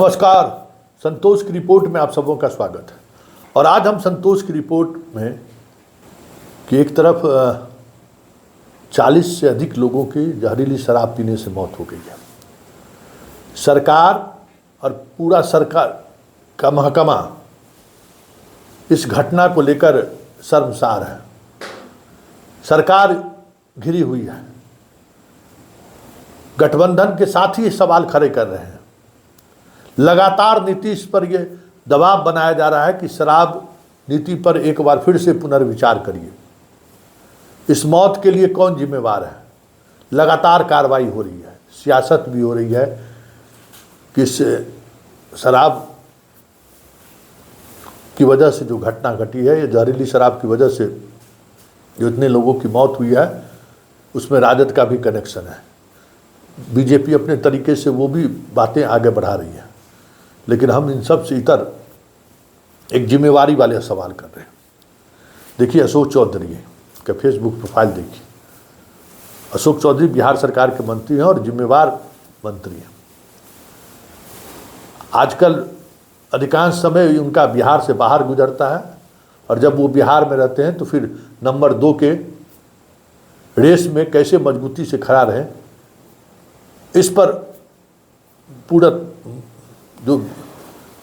नमस्कार, संतोष की रिपोर्ट में आप सबों का स्वागत है। और आज हम संतोष की रिपोर्ट में कि एक तरफ 40 से अधिक लोगों की जहरीली शराब पीने से मौत हो गई है। सरकार और पूरा सरकार का महकमा इस घटना को लेकर शर्मसार है। सरकार घिरी हुई है, गठबंधन के साथ ही सवाल खड़े कर रहे हैं। लगातार नीतीश पर यह दबाव बनाया जा रहा है कि शराब नीति पर एक बार फिर से पुनर्विचार करिए। इस मौत के लिए कौन जिम्मेवार है? लगातार कार्रवाई हो रही है, सियासत भी हो रही है कि इस शराब की वजह से जो घटना घटी है, ये जहरीली शराब की वजह से जो इतने लोगों की मौत हुई है, उसमें राजद का भी कनेक्शन है। बीजेपी अपने तरीके से वो भी बातें आगे बढ़ा रही है, लेकिन हम इन सब से इतर एक जिम्मेवारी वाले सवाल कर रहे हैं। देखिए, अशोक चौधरी का फेसबुक प्रोफाइल देखिए। अशोक चौधरी बिहार सरकार के मंत्री हैं और जिम्मेवार मंत्री हैं। आजकल अधिकांश समय उनका बिहार से बाहर गुजरता है, और जब वो बिहार में रहते हैं तो फिर नंबर 2 के रेस में कैसे मजबूती से खड़ा रहें, इस पर पूरा जो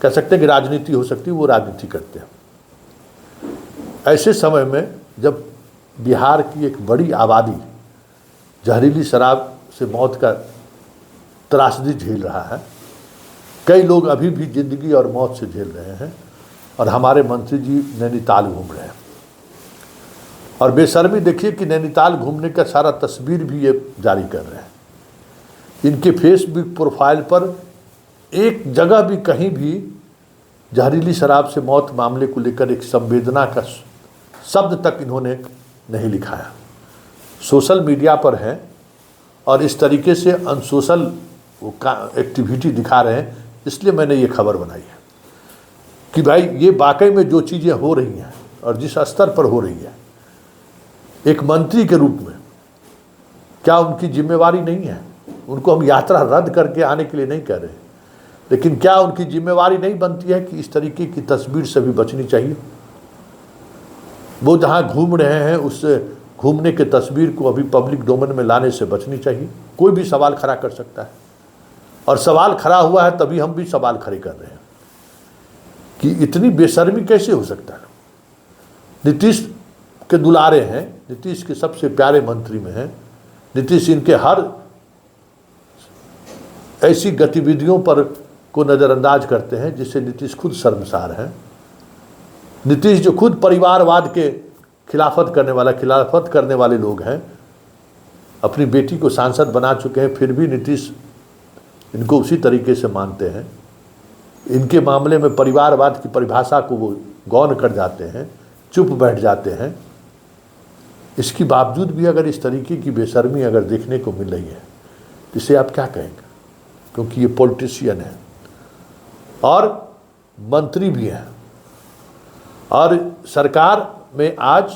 कह सकते हैं कि राजनीति हो सकती है, वो राजनीति करते हैं। ऐसे समय में जब बिहार की एक बड़ी आबादी जहरीली शराब से मौत का त्रासदी झेल रहा है, कई लोग अभी भी जिंदगी और मौत से झेल रहे हैं, और हमारे मंत्री जी नैनीताल घूम रहे हैं। और बेशर्मी देखिए कि नैनीताल घूमने का सारा तस्वीर भी ये जारी कर रहे हैं। इनके फेसबुक प्रोफाइल पर एक जगह भी कहीं भी जहरीली शराब से मौत मामले को लेकर एक संवेदना का शब्द तक इन्होंने नहीं लिखा है। सोशल मीडिया पर हैं और इस तरीके से अनसोशल वो एक्टिविटी दिखा रहे हैं। इसलिए मैंने ये खबर बनाई है कि भाई, ये वाकई में जो चीज़ें हो रही हैं और जिस स्तर पर हो रही है, एक मंत्री के रूप में क्या उनकी जिम्मेवारी नहीं है? उनको हम यात्रा रद्द करके आने के लिए नहीं कह रहे, लेकिन क्या उनकी जिम्मेवारी नहीं बनती है कि इस तरीके की तस्वीर से भी बचनी चाहिए? वो जहाँ घूम रहे हैं, उस घूमने के तस्वीर को अभी पब्लिक डोमेन में लाने से बचनी चाहिए। कोई भी सवाल खड़ा कर सकता है, और सवाल खड़ा हुआ है तभी हम भी सवाल खड़े कर रहे हैं कि इतनी बेशर्मी कैसे हो सकता है। नीतीश के दुलारे हैं, नीतीश के सबसे प्यारे मंत्री में हैं। नीतीश इनके हर ऐसी गतिविधियों पर को नज़रअंदाज करते हैं जिससे नीतीश खुद शर्मसार हैं। नीतीश जो खुद परिवारवाद के खिलाफत करने वाले लोग हैं, अपनी बेटी को सांसद बना चुके हैं, फिर भी नीतीश इनको उसी तरीके से मानते हैं। इनके मामले में परिवारवाद की परिभाषा को वो गौण कर जाते हैं, चुप बैठ जाते हैं। इसके बावजूद भी अगर इस तरीके की बेशर्मी अगर देखने को मिल रही है तो इसे आप क्या कहेंगे? क्योंकि ये पॉलिटिशियन है और मंत्री भी हैं, और सरकार में आज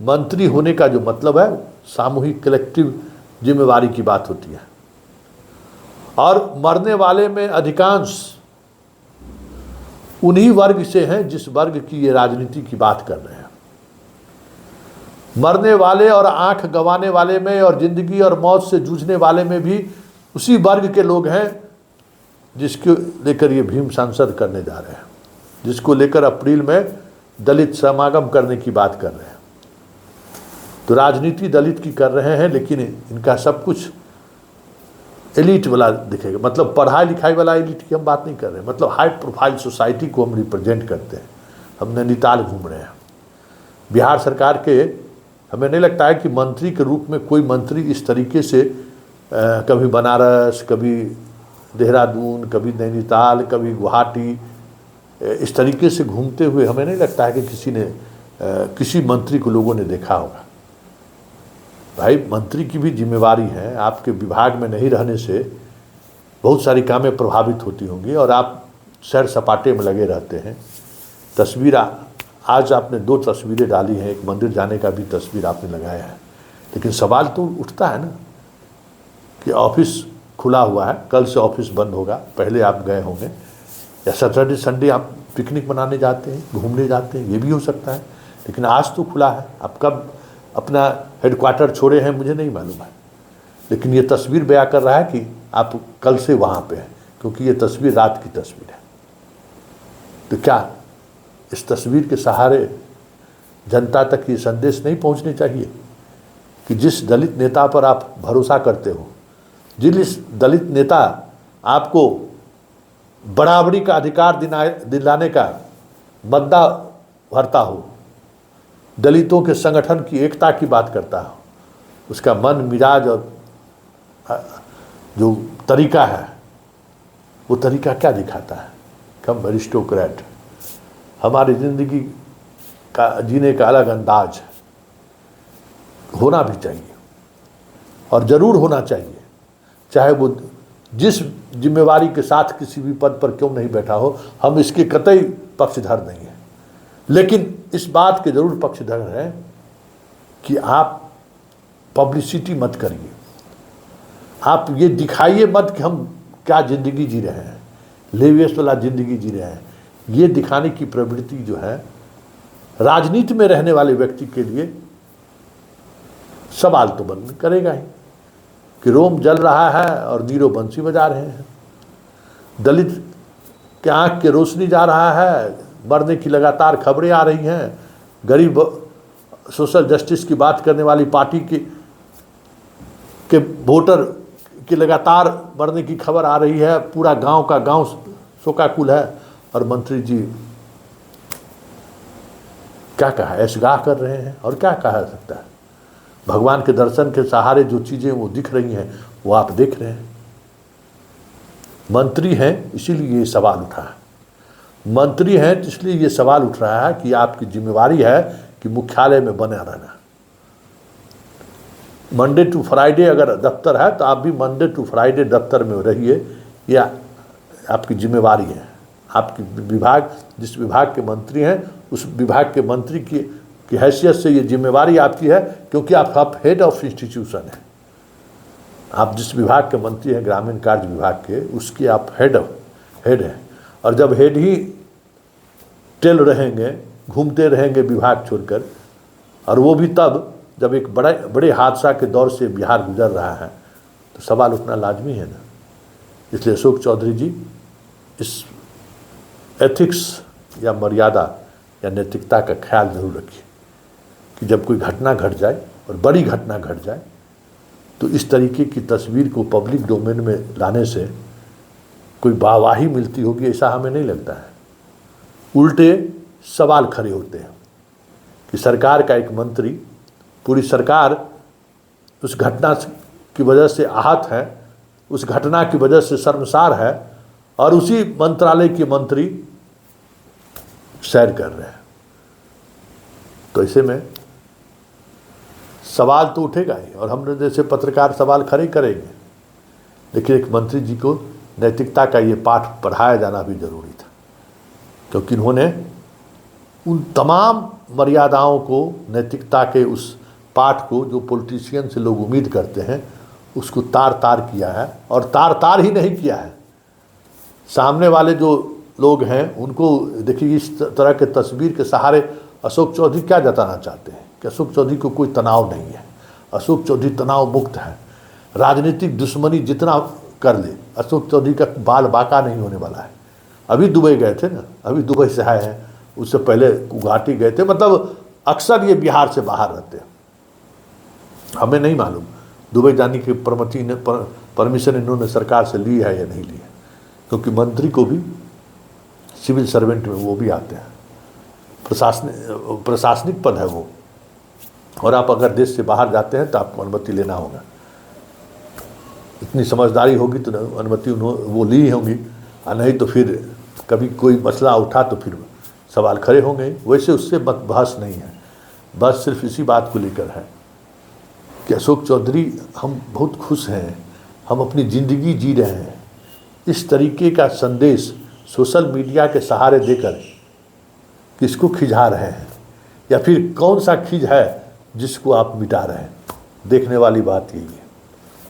मंत्री होने का जो मतलब है, सामूहिक कलेक्टिव जिम्मेवारी की बात होती है। और मरने वाले में अधिकांश उन्हीं वर्ग से हैं जिस वर्ग की ये राजनीति की बात कर रहे हैं। मरने वाले और आंख गंवाने वाले में और जिंदगी और मौत से जूझने वाले में भी उसी वर्ग के लोग हैं जिसको लेकर ये भीम सांसद करने जा रहे हैं, जिसको लेकर अप्रैल में दलित समागम करने की बात कर रहे हैं। तो राजनीति दलित की कर रहे हैं, लेकिन इनका सब कुछ एलिट वाला दिखेगा। मतलब पढ़ाई लिखाई वाला एलिट की हम बात नहीं कर रहे, मतलब हाई प्रोफाइल सोसाइटी को हम रिप्रेजेंट करते हैं। हम नैनीताल घूम रहे हैं। बिहार सरकार के हमें नहीं लगता है कि मंत्री के रूप में कोई मंत्री इस तरीके से कभी बनारस, कभी देहरादून, कभी नैनीताल, कभी गुवाहाटी, इस तरीके से घूमते हुए हमें नहीं लगता है कि किसी मंत्री को लोगों ने देखा होगा। भाई, मंत्री की भी जिम्मेवारी है। आपके विभाग में नहीं रहने से बहुत सारी कामें प्रभावित होती होंगी, और आप सैर सपाटे में लगे रहते हैं। तस्वीर आज आपने 2 तस्वीरें डाली हैं, एक मंदिर जाने का भी तस्वीर आपने लगाया है, लेकिन सवाल तो उठता है ना कि ऑफिस खुला हुआ है, कल से ऑफिस बंद होगा, पहले आप गए होंगे, या सैटरडे संडे आप पिकनिक मनाने जाते हैं, घूमने जाते हैं, ये भी हो सकता है, लेकिन आज तो खुला है। आप कब अपना हेडक्वार्टर छोड़े हैं मुझे नहीं मालूम है, लेकिन ये तस्वीर बयां कर रहा है कि आप कल से वहाँ पे हैं, क्योंकि ये तस्वीर रात की तस्वीर है। तो क्या इस तस्वीर के सहारे जनता तक ये संदेश नहीं पहुँचने चाहिए कि जिस दलित नेता पर आप भरोसा करते हो, जिस दलित नेता आपको बराबरी का अधिकार दिलाने का बद्दा भरता हो, दलितों के संगठन की एकता की बात करता हो, उसका मन मिजाज और जो तरीका है वो तरीका क्या दिखाता है? कम अरिस्टोक्रेट। हमारी ज़िंदगी का जीने का अलग अंदाज होना भी चाहिए और ज़रूर होना चाहिए, चाहे वो जिस जिम्मेवारी के साथ किसी भी पद पर क्यों नहीं बैठा हो। हम इसके कतई पक्षधर नहीं हैं, लेकिन इस बात के ज़रूर पक्षधर हैं कि आप पब्लिसिटी मत करिए, आप ये दिखाइए मत कि हम क्या ज़िंदगी जी रहे हैं, लेवियस वाला ज़िंदगी जी रहे हैं। ये दिखाने की प्रवृत्ति जो है राजनीति में रहने वाले व्यक्ति के लिए सवाल तो बंद करेगा ही कि रोम जल रहा है और नीरो बंसी बजा रहे हैं, दलित के आँख के रोशनी जा रहा है, मरने की लगातार खबरें आ रही हैं, गरीब सोशल जस्टिस की बात करने वाली पार्टी के वोटर की लगातार मरने की खबर आ रही है, पूरा गांव का गांव शोकाकुल है, और मंत्री जी क्या कहा, ऐशगाह कर रहे हैं। और क्या कहा जा सकता है? भगवान के दर्शन के सहारे जो चीज़ें वो दिख रही हैं वो आप देख रहे हैं। मंत्री हैं इसीलिए ये सवाल उठा है, मंत्री हैं इसलिए ये सवाल उठ रहा है कि आपकी जिम्मेवारी है कि मुख्यालय में बने रहना। मंडे टू फ्राइडे अगर दफ्तर है तो आप भी मंडे टू फ्राइडे दफ्तर में रहिए, या आपकी जिम्मेवारी है। आपकी विभाग, जिस विभाग के मंत्री हैं उस विभाग के मंत्री की हैसियत से ये जिम्मेवारी आपकी है, क्योंकि आप हेड ऑफ इंस्टीट्यूशन हैं। आप जिस विभाग के मंत्री हैं, ग्रामीण कार्य विभाग के, उसके आप हेड हैं। और जब हेड ही टेल रहेंगे, घूमते रहेंगे विभाग छोड़कर, और वो भी तब जब एक बड़े हादसा के दौर से बिहार गुजर रहा है, तो सवाल उठना लाजमी है ना। इसलिए अशोक चौधरी जी इस एथिक्स या मर्यादा या नैतिकता का ख्याल जरूर रखिए कि जब कोई घटना घट जाए और बड़ी घटना घट जाए तो इस तरीके की तस्वीर को पब्लिक डोमेन में लाने से कोई वाहवाही मिलती होगी, ऐसा हमें नहीं लगता है। उल्टे सवाल खड़े होते हैं कि सरकार का एक मंत्री, पूरी सरकार उस घटना की वजह से आहत है, उस घटना की वजह से शर्मसार है, और उसी मंत्रालय के मंत्री सैर कर रहे हैं। तो ऐसे में सवाल तो उठेगा ही, और हम जैसे पत्रकार सवाल खड़े करेंगे, लेकिन एक मंत्री जी को नैतिकता का ये पाठ पढ़ाया जाना भी जरूरी था, क्योंकि इन्होंने उन तमाम मर्यादाओं को, नैतिकता के उस पाठ को जो पॉलिटिशियन से लोग उम्मीद करते हैं, उसको तार तार किया है। और तार तार ही नहीं किया है, सामने वाले जो लोग हैं उनको देखिए, इस तरह के तस्वीर के सहारे अशोक चौधरी क्या जताना चाहते हैं कि अशोक चौधरी को कोई तनाव नहीं है, अशोक चौधरी तनाव मुक्त है, राजनीतिक दुश्मनी जितना कर ले अशोक चौधरी का बाल बाका नहीं होने वाला है। अभी दुबई गए थे ना, अभी दुबई से आए हैं, उससे पहले गुवाहाटी गए थे। मतलब अक्सर ये बिहार से बाहर रहते हैं, हमें नहीं मालूम दुबई जाने की परमिशन इन्होंने सरकार से ली है या नहीं ली है, क्योंकि मंत्री को भी सिविल सर्वेंट में वो भी आते हैं, प्रशासनिक पद है वो, और आप अगर देश से बाहर जाते हैं तो आपको अनुमति लेना होगा। इतनी समझदारी होगी तो अनुमति वो ली होंगी, और नहीं तो फिर कभी कोई मसला उठा तो फिर सवाल खड़े होंगे। वैसे उससे बहस नहीं है, बस सिर्फ इसी बात को लेकर है कि अशोक चौधरी, हम बहुत खुश हैं, हम अपनी ज़िंदगी जी रहे हैं। इस तरीके का संदेश सोशल मीडिया के सहारे देकर किसको खिंचा रहे हैं, या फिर कौन सा खिंच है जिसको आप मिटा रहे हैं? देखने वाली बात यही है।